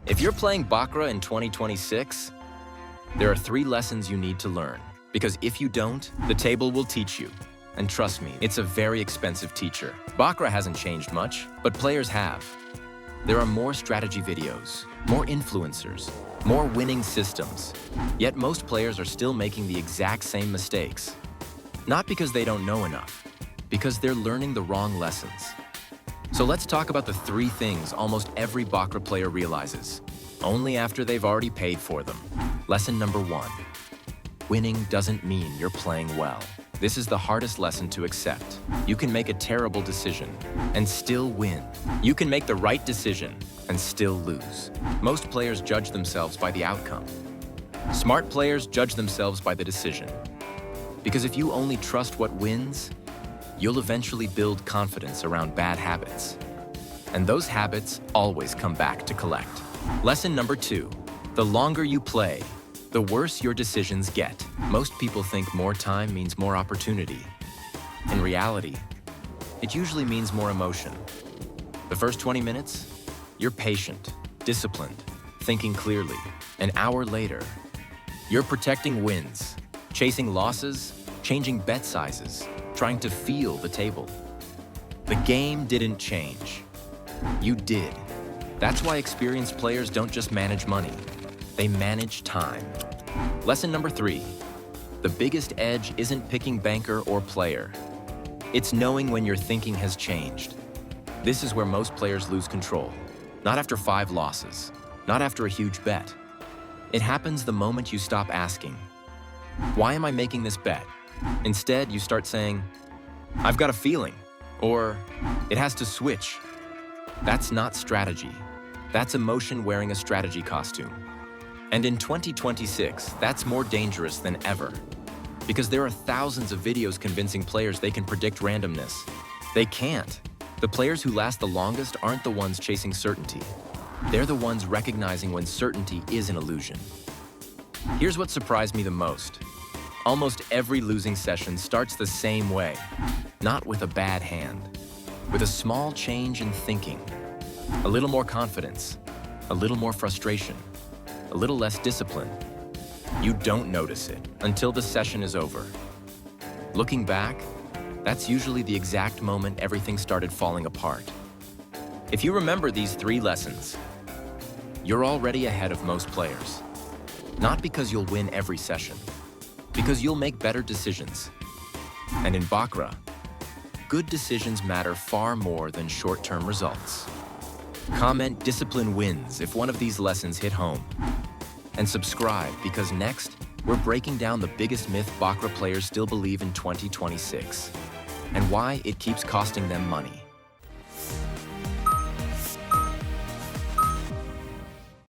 If you're playing Baccarat in 2026, there are 3 lessons you need to learn. Because if you don't, the table will teach you. And trust me, it's a very expensive teacher. Baccarat hasn't changed much, but players have. There are more strategy videos, more influencers, more winning systems. Yet most players are still making the exact same mistakes. Not because they don't know enough, because they're learning the wrong lessons. So let's talk about the 3 things almost every Baccarat player realizes, only after they've already paid for them. Lesson number 1. Winning doesn't mean you're playing well. This is the hardest lesson to accept. You can make a terrible decision and still win. You can make the right decision and still lose. Most players judge themselves by the outcome. Smart players judge themselves by the decision. Because if you only trust what wins, you'll eventually build confidence around bad habits. And those habits always come back to collect. Lesson number 2. The longer you play, the worse your decisions get. Most people think more time means more opportunity. In reality, it usually means more emotion. The first 20 minutes, you're patient, disciplined, thinking clearly. An hour later, you're protecting wins, chasing losses, changing bet sizes, trying to feel the table. The game didn't change. You did. That's why experienced players don't just manage money. They manage time. Lesson number 3. The biggest edge isn't picking banker or player. It's knowing when your thinking has changed. This is where most players lose control. Not after 5 losses. Not after a huge bet. It happens the moment you stop asking, why am I making this bet? Instead, you start saying, I've got a feeling, or it has to switch. That's not strategy. That's emotion wearing a strategy costume. And in 2026, that's more dangerous than ever. Because there are thousands of videos convincing players they can predict randomness. They can't. The players who last the longest aren't the ones chasing certainty. They're the ones recognizing when certainty is an illusion. Here's what surprised me the most. Almost every losing session starts the same way. Not with a bad hand. With a small change in thinking. A little more confidence. A little more frustration. A little less discipline. You don't notice it until the session is over. Looking back, that's usually the exact moment everything started falling apart. If you remember these 3 lessons, you're already ahead of most players. Not because you'll win every session, because you'll make better decisions. And in Baccarat, good decisions matter far more than short-term results. Comment "Discipline wins" if one of these lessons hit home. And subscribe because next, we're breaking down the biggest myth Baccarat players still believe in 2026 and why it keeps costing them money.